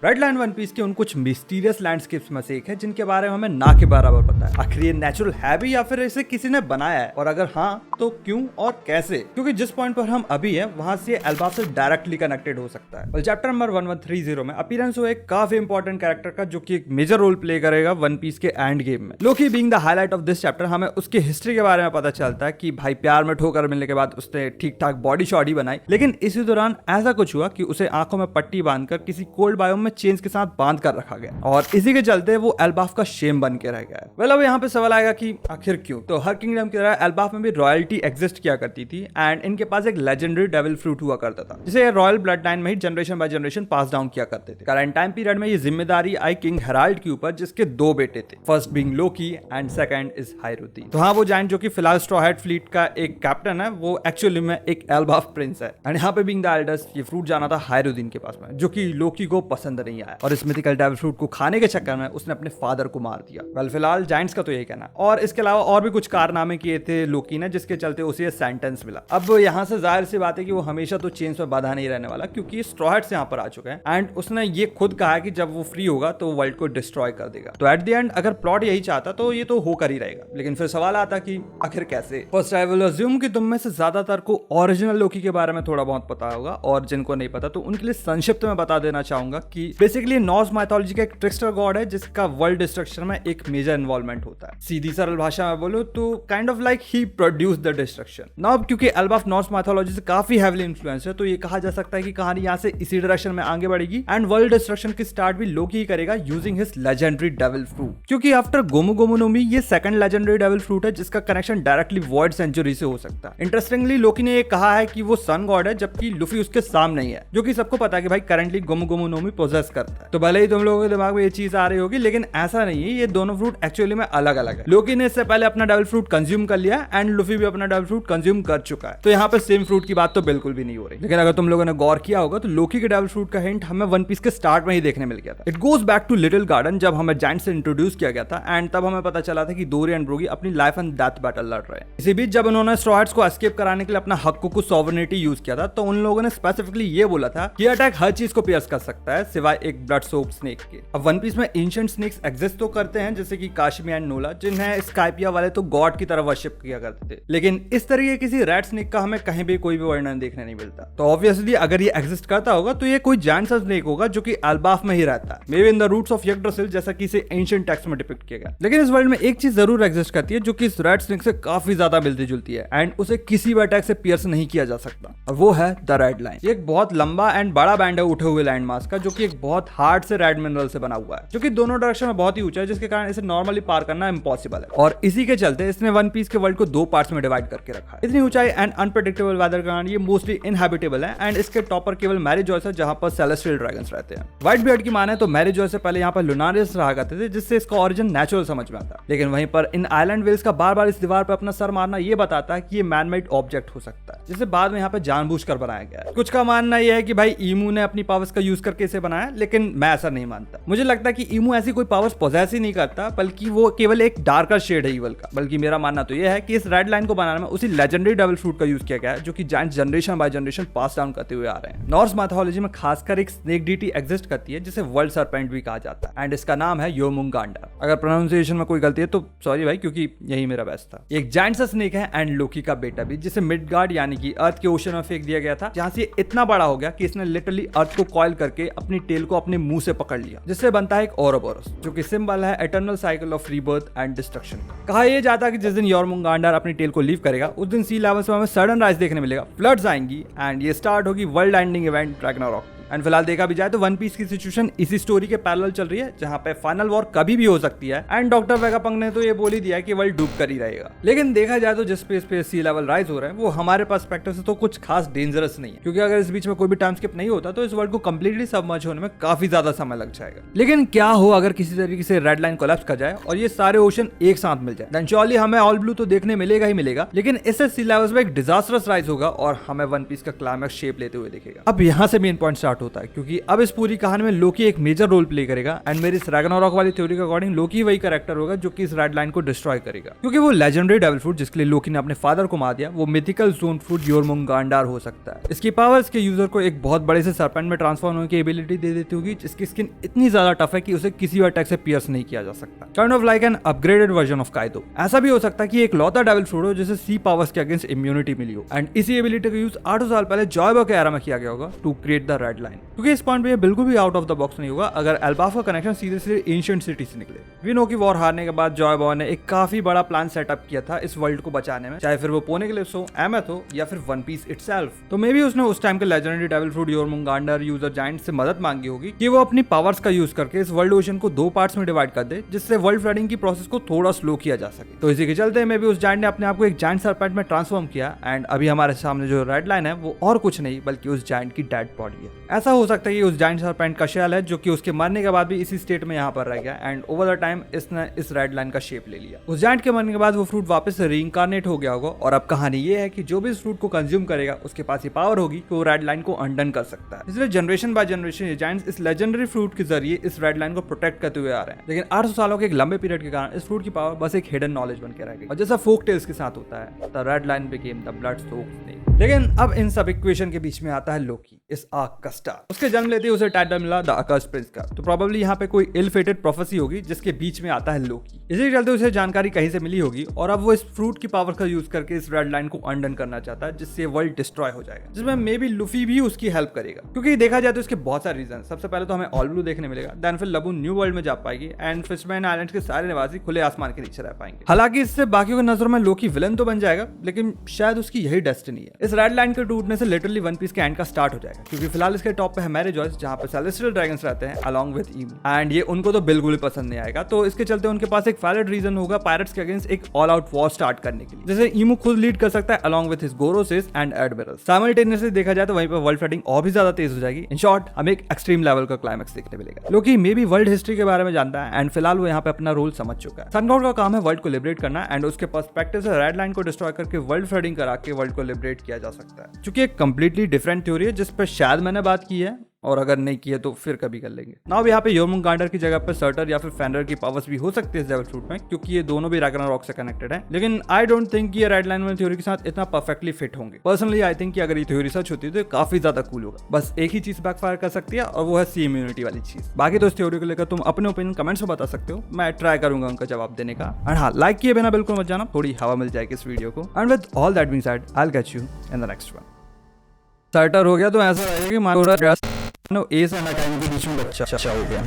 Red line one piece के उन कुछ मिस्टीरियस लैंडस्केप्स में से एक है जिनके बारे में हमें ना के बराबर पता है। आखिर ये नेचुरल है भी या फिर इसे किसी ने बनाया है, और अगर हाँ तो क्यों और कैसे? क्योंकि जिस पॉइंट पर हम अभी हैं वहां से एल्बाफ से डायरेक्टली कनेक्टेड हो सकता है। चैप्टर नंबर 1130 में अपीयरेंस हुआ एक काफी इंपॉर्टेंट कैरेक्टर का जो कि एक मेजर रोल प्ले करेगा वन पीस के एंड गेम में। Loki being the highlight of this chapter, हमें उसकी हिस्ट्री के बारे में पता चलता है कि भाई प्यार में ठोकर मिलने के बाद उसने ठीक ठाक बॉडी शॉडी बनाई, लेकिन इसी दौरान ऐसा कुछ हुआ कि उसे आंखों में पट्टी बांधकर किसी कोल्ड बायोम में चेंज के साथ बांध कर रखा गया और इसी के चलते वो एल्बाफ का शेम बन के रह गया है। वेल अब यहाँ पे सवाल आएगा कि आखिर क्यों? तो हर किंगडम की तरह एल्बाफ में भी रॉयल्टी एग्जिस्ट किया करती थी एंड इनके पास एक लेजेंडरी डेविल फ्रूट हुआ करता था जिसे रॉयल ब्लड लाइन में ही generation by generation pass down किया करते थे। करंट टाइम पीरियड में ये जिम्मेदारी आई किंग हेराल्ड के ऊपर, जिसके दो बेटे थे, first being Loki and second is हायरुदी। तो हाँ, वो जायंट जो कि फिलहाल स्ट्रॉ हैट फ्लीट का एक कैप्टन है वो एक्चुअली में एक एल्बाफ प्रिंस है। एंड यहाँ पे बीइंग द एल्डेस्ट ये फ्रूट जाना था हायरुदीन के पास में, जो कि लोकी को पसंद नहीं आया और इस मिथिकल डेविल फ्रूट को खाने के चक्कर में उसने अपने फादर को मार दिया। वेल फिलहाल जायंट्स का तो यही कहना है, और इसके अलावा और भी कुछ कारनामे किए थे लोकी ने जिसके चलते उसे सेंटेंस मिला। अब यहाँ से जाहिर सी बात है कि वो हमेशा तो चेंज में बाधा नहीं रहने वाला, क्योंकि स्ट्रॉ हैट्स यहाँ पर आ चुके हैं एंड उसने ये खुद कहा है कि जब वो फ्री होगा तो वर्ल्ड को डिस्ट्रॉय कर देगा। तो एट द एंड अगर प्लॉट यही चाहता तो ये तो होकर ही रहेगा, लेकिन फिर सवाल आता कि आखिर कैसे? फर्स्ट आई विल अज्यूम कि तुम में से ज्यादातर को ओरिजिनल लोकी के बारे में थोड़ा बहुत पता होगा, और जिनको नहीं पता तो उनके लिए संक्षिप्त में बता देना चाहूंगा कि बेसिकली नॉर्स माइथोलॉजी का एक ट्रिकस्टर गॉड है जिसका वर्ल्ड डिस्ट्रक्शन में एक मेजर इन्वॉल्वमेंट होता है। सीधी सरल भाषा में बोलो तो kind of like he produce the destruction. Now क्योंकि एल्बाफ नॉर्स माइथोलॉजी से काफी हेवीली इन्फ्लुएंस है, तो ये कहा जा सकता है कि कहानी यहाँ से इसी डायरेक्शन में आगे बढ़ेगी एंड वर्ल्ड डिस्ट्रक्शन की स्टार्ट भी लोकी ही करेगा using his legendary devil fruit. क्योंकि आफ्टर गोमू गोमू नो मी ये सेकंड लेजेंडरी डेविल फ्रूट है जिसका कनेक्शन डायरेक्टली वॉइड सेंचुरी से हो सकता है। इंटरेस्टिंगली लोकी ने ये कहा है कि वो सन गॉड है जबकि लुफी उसके सामने ही है, जो कि सबको पता है कि भाई करंटली गोमू गोमू नो मी पोजेस करता है। तो भले ही तुम लोगों के दिमाग में ये चीज आ रही होगी, लेकिन ऐसा नहीं है, ये दोनों फ्रूट एक्चुअली में अलग अलग है। लोकी ने इससे पहले अपना डेविल फ्रूट कंज्यूम कर लिया एंड लुफी भी अपना डेविल फ्रूट कंज्यूम कर चुका है, तो यहाँ पे सेम फ्रूट की बात तो बिल्कुल भी नहीं हो रही। लेकिन अगर तुम लोगों ने गौर किया होगा तो लोकी के डेविल फ्रूट का हिंट हमें वन पीस के स्टार्ट में ही देखने मिल गया था। It goes back to little garden जब हमें जायंट से इंट्रोड्यूस किया गया था एंड तब हमें पता चला था कि दोरी एंड ब्रोगी अपनी लाइफ एंड डेथ बैटल लड़ रहे हैं। इसी बीच जब उन्होंने स्ट्रॉ हैट्स को एस्केप कराने के लिए अपना हक को सॉवरेनिटी यूज किया था, तो उन लोगों ने स्पेसिफिकली ये बोला था कि अटैक हर चीज को पियर्स कर सकता है सिवाय एक ब्लड सोप स्नेक के। अब वन पीस में एंशिएंट स्नेक्स एग्जिस्ट तो करते हैं जैसे कि काश्मी एंड नोला, जिन्हें स्काइपिया वाले तो गॉड की तरह वर्शिप किया करते थे, लेकिन इस तरह के किसी रेड स्नेक का हमें कहीं भी कोई भी वर्णन देखने नहीं मिलता। तो ऑब्वियसली अगर ये एग्जिस्ट करता होगा तो ये कोई जायंट सा स्नेक होगा जो कि एल्बाफ में ही रहता है, may be in the roots of Yggdrasil, जैसा कि इसे एंशिएंट टेक्स्ट में डिपिक्ट किया गया। लेकिन इस वर्ल्ड में एक चीज जरूर एग्जिस्ट करती है जो कि इस रेड स्नेक से काफी ज्यादा मिलती जुलती है एंड उसे किसी भी अटैक से पियर्स नहीं किया जा सकता, और वो है द रेड लाइन। ये एक बहुत लंबा एंड बड़ा बैंड है उठे हुए लैंड मास का, जो कि एक बहुत हार्ड से रेड मिनरल से बना हुआ है, जो कि दोनों डायरेक्शन में बहुत ही ऊंचा है, जिसके कारण इसे नॉर्मली पार करना इम्पॉसिबल है। और इसी के चलते इसने वन पीस के वर्ल्ड को दो पार्ट्स में डिवाइड करके रखा है। इतनी ऊंचाई एंड अनप्रेडिक्टेबल वेदर के कारण ये मोस्टली इनहैबिटेबल है एंड इसके टॉप पर केवल मैरी जॉयस है जहां पर सेलेस्टियल ड्रैगन्स रहते हैं। व्हाइट बियर्ड की माने तो मैरी जॉयस से पहले यहाँ पर लुनारियस रहा करते थे, जिससे इसका ओरिजिन नेचुरल समझ में आता। लेकिन वहीं पर इन आइलैंड वेल्स का बार बार इस दीवार पर अपना सर मारना ये बताता है कि ये मैनमेड ऑब्जेक्ट हो सकता है, जिसे बाद में यहाँ पे जानबूझकर बनाया गया है। कुछ का मानना यह है कि भाई ईमू ने अपनी पावर्स का यूज करके इसे बनाया, लेकिन मैं ऐसा नहीं मानता। मुझे लगता है कि ईमू ऐसी कोई पावर्स पोजेस ही नहीं करता, बल्कि वो केवल एक डार्कर शेड है ईवल का। बल्कि मेरा मानना तो यह है कि इस रेड लाइन को बनाने में उसी लेजेंडरी डेविल फ्रूट का यूज किया गया है, जो कि giant generation by generation pass down करते हुए आ रहे हैं। नॉर्स माइथोलॉजी में खासकर एक स्नेक डीटी एग्जिस्ट करती है जिसे वर्ल्ड सरपेंट भी कहा जाता है एंड इसका नाम है योमुंगांडा। अगर प्रोनाउंसिएशन में कोई गलती है तो सॉरी भाई, क्योंकि यही मेरा बेस्ट था। एक जायंट सा स्नेक है एंड लोकी का बेटा भी, जिसे मिडगार्ड यानी कि अर्थ के ओशन में फेंक दिया गया था, जहां से इतना बड़ा हो गया कि इसने लिटरली अर्थ को कॉइल करके अपनी टेल को अपने मुंह से पकड़ लिया, जिससे बनता है एक ओरोबोरस, जो कि सिंबल है eternal cycle of rebirth and destruction. कहा यह जाता है कि जिस दिन योरमुंगांडा अपनी टेल को लीव करेगा उस दिन सी लेवल्स में हमें सडन राइज देखने मिलेगा, फ्लड्स आएंगी एंड ये स्टार्ट होगी world ending event Ragnarok. And फिलहाल देखा भी जाए तो वन पीस की सिचुएशन इसी स्टोरी के पैरेलल चल रही है, जहां पे फाइनल वॉर कभी भी हो सकती है एंड डॉक्टर वेगापंक ने तो ये बोल ही दिया है कि वर्ल्ड डूब कर ही रहेगा। लेकिन देखा जाए तो जिस पेस पे सी लेवल राइज हो रहा है वो हमारे पर्सपेक्टिव से तो कुछ खास डेंजरस नहीं है, क्योंकि अगर इस बीच में कोई भी टाइम स्किप नहीं होता तो इस वर्ल्ड को कंप्लीटली सबमर्ज होने में काफी ज्यादा समय लग जाएगा। लेकिन क्या हो अगर किसी तरीके से रेड लाइन कोलैप्स कर जाए और ये सारे ओशन एक साथ मिल जाए, देन श्योरली हमें ऑल ब्लू तो देखने मिलेगा ही मिलेगा, लेकिन इससे सी लेवल्स में एक डिजास्टरस राइज होगा और हमें वन पीस का क्लाइमैक्स शेप लेते हुए दिखेगा। अब यहाँ से मेन पॉइंट स्टार्ट स्टार्ट होता है, क्योंकि अब इस पूरी कहानी में लोकी एक मेजर रोल प्ले करेगा एंड मेरी इस रैग्नारॉक वाली थ्योरी के अकॉर्डिंग लोकी वही कैरेक्टर होगा जो कि इस रेड लाइन को डिस्ट्रॉय करेगा, क्योंकि वो लेजेंडरी डेविल फ्रूट जिसके लिए लोकी ने अपने फादर को मार दिया वो मिथिकल जोन फ्रूट योरमुंगांडार हो सकता है। इसकी पावर्स के यूजर को एक बहुत बड़े से सरपेंट में ट्रांसफॉर्म होने की एबिलिटी दे देती होगी, जिसकी स्किन इतनी ज्यादा टफ है कि उसे किसी अटैक से पियर्स नहीं किया जा सकता। Kind of like an upgraded version of Kaido. ऐसा भी हो सकता है कि एक लौता डेविल फ्रूट हो जिसे सी पावर्स के अगेंस्ट इम्यूनिटी मिली हो एंड इसी एबिलिटी का यूज 800 साल पहले जॉयबो के एरा में किया गया होगा to create the red line. क्योंकि इस पॉइंट पे ये बिल्कुल भी आउट ऑफ द बॉक्स नहीं होगा अगर एल्बाफ का कनेक्शन सीधे सीधे एंशिएंट सिटी से निकले। वी नो की वॉर हारने के बाद जॉयबो ने एक काफी बड़ा प्लान सेटअप किया था इस वर्ल्ड को बचाने में, चाहे फिर वो पोने के लिए हो, एमेथ हो या फिर वन पीस इटसेल्फ। तो मे बी उसने उस टाइम के legendary devil fruit Jormungandr user giant से मदद मांगी होगी कि वो अपनी पावर्स का यूज करके इस वर्ल्ड ओशन को 2 पार्ट्स में डिवाइड कर दे, जिससे वर्ल्ड फ्लडिंग की प्रोसेस को थोड़ा स्लो किया जा सके। तो इसी के चलते मे बी उस जायंट ने अपने आप को एक जायंट सरपेंट में ट्रांसफॉर्म किया एंड अभी हमारे सामने जो रेड लाइन है वो और कुछ नहीं बल्कि उस जायंट की डेड बॉडी है। ऐसा हो सकता है कि उस जायंट सरपेंट का शेल है जो कि उसके मरने के बाद भी इसी स्टेट में यहाँ पर रह गया एंड ओवर द टाइम इसने इस रेड लाइन का शेप ले लिया। उस जायंट के मरने के बाद वो फ्रूट वापस से रीइंकार्नेट हो गया होगा और अब कहानी ये है कि जो भी इस फ्रूट को कंज्यूम करेगा उसके पास ये पावर होगी कि वो रेड लाइन को अनडन कर सकता है। इसलिए जनरेशन बाय जनरेशन ये जायंट्स इस लेजेंडरी फ्रूट के जरिए इस रेड लाइन को प्रोटेक्ट करते हुए आ रहे हैं, लेकिन 800 सालों के एक लंबे पीरियड के कारण इस फ्रूट की पावर बस एक हिडन नॉलेज बन के रह गई। और जैसा फोक टेल्स के साथ होता है the red line became the blood soaked snake. लेकिन अब इन सब इक्वेशन के बीच में आता है लोकी, इस आर्क का स्टार। उसके जन्म लेते ही उसे टाइटल मिला द अकर्स्ड प्रिंस का, तो प्रोबेबली यहाँ पे कोई इल फेटेड प्रोफेसी होगी जिसके बीच में आता है लोकी। इसी चलते उसे जानकारी कहीं से मिली होगी और अब वो इस फ्रूट की पावर का यूज करके इस रेड लाइन को अनडन करना चाहता है, जिससे वर्ल्ड डिस्ट्रॉय हो जाएगा, जिसमें मे बी लुफी भी उसकी हेल्प करेगा। क्योंकि देखा जाए तो इसके बहुत सारे रीजन। सबसे पहले तो हमें ऑल ब्लू देखने मिलेगा, देन फिर लबू न्यू वर्ल्ड में जा पाएगी एंड फिशमैन आइलैंड के सारे निवासी खुले आसमान के नीचे रह पाएंगे। हालांकि इससे बाकियों की नजरों में लोकी विलन तो बन जाएगा, लेकिन शायद उसकी यही डेस्टिनी है। इस रेड लाइन के टूटने से लिटरली वन पीस के एंड का स्टार्ट हो जाएगा, क्योंकि फिलहाल इसके टॉप पे है मैरिजॉयस जहां पे सेलेस्टियल ड्रैगन्स रहते हैं अलॉन्ग विद ईमू एंड ये उनको तो बिल्कुल भी पसंद नहीं आएगा। तो इसके चलते उनके पास एक वैलिड रीजन होगा पायरेट्स के अगेंस्ट एक ऑल आउट वॉर स्टार्ट करने के लिए, जैसे ईमू खुद लीड कर सकता है along with his Gorosei and admirals. Simultaneously देखा जाए तो वहीं पर वर्ल्ड फ्लडिंग और भी ज्यादा तेज हो जाएगी। इन शॉर्ट हमें एक एक्सट्रीम लेवल का क्लाइमैक्स देखने मिलेगा। लोकी मे बी वर्ल्ड हिस्ट्री के बारे में जानता है एंड फिलहाल वो यहाँ पे अपना रोल समझ चुका है। सन गॉड का काम है वर्ल्ड को लिबरेट करना एंड उसके पर्सपेक्टिव से रेड लाइन को डिस्ट्रॉय करके वर्ल्ड फ्लडिंग करा के वर्ल्ड को लिबरेट किया जा सकता है, क्योंकि एक कंप्लीटली डिफरेंट थ्योरी है जिस पर शायद मैंने बात की है और अगर नहीं की है तो फिर कभी कर लेंगे। नाउ यहाँ पे योरमुंगांडार की जगह पे सर्टर या फिर फेंडर की पावर्स भी हो सकती है इस डेविल फ्रूट में, क्योंकि ये दोनों भी रैग्नारॉक से कनेक्टेड है। लेकिन आई डोंट थिंक ये रेड लाइन वाली थ्योरी के साथ इतना परफेक्टली फिट होंगे। पर्सनली आई थिंक कि अगर ये थ्योरी सच होती है तो काफी ज्यादा कूल होगा। बस एक ही चीज बैकफायर कर सकती है और वो है सी इम्यूनिटी वाली चीज। बाकी तो इस थ्योरी को लेकर तुम अपने ओपिनियन कमेंट्स में बता सकते हो, मैं ट्राई करूंगा उनका जवाब देने का। एंड हाँ, लाइक किए बिना बिल्कुल मत जाना, थोड़ी हवा मिल जाएगी इस वीडियो को। And with all that being said I will get you in the next one. Shorter हो गया तो ऐसा रहेगा कि मारो एस एंड टाइम के बीच में बच्चा हो गया।